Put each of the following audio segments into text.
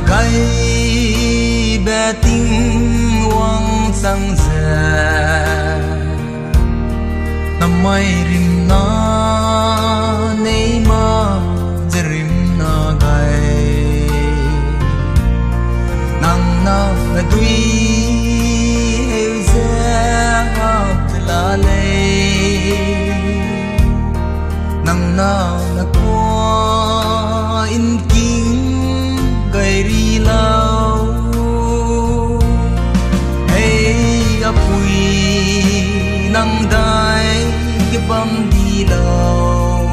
gai be ting wang sang za namai rim na nei ma jerim na gai nang na dui heu za hak la le nang na kwa in king gai ri lao hey apui nang dai ke bam di lao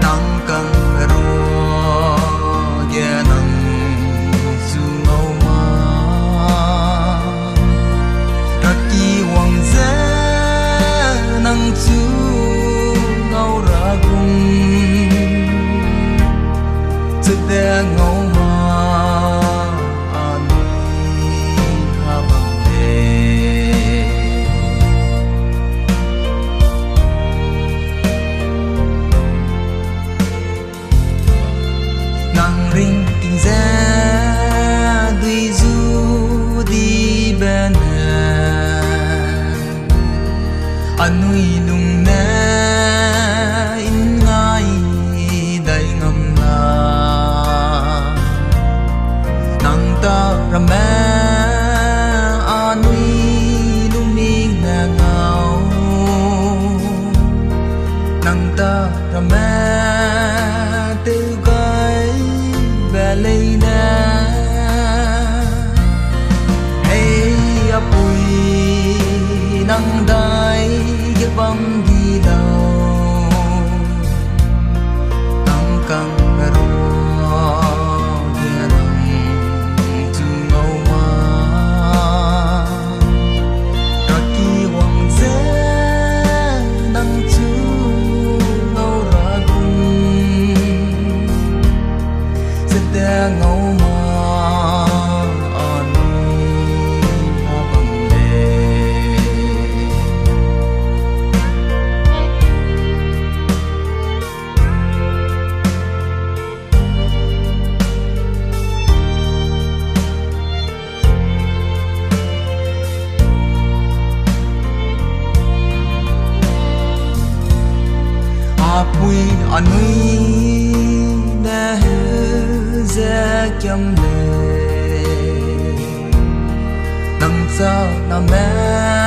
nang kang ro ya nang su ngau ma raki wang za nang chu ngau ra gung zu de ngau ma ring tình ra đuôi du đi bên anh nuôi lùng na in ngay đầy ngầm na nang ta ra mẹ anh nuôi lùng miên na ngao nang ta ra mẹ từ Leina hey apui nang dai ge bam di lao nang kang ro ge nang tu ngau ma raki wang ze nang tu ngau ra gung da ngau ma ani abang de apui anui na za chăm lệ nang sa na mẹ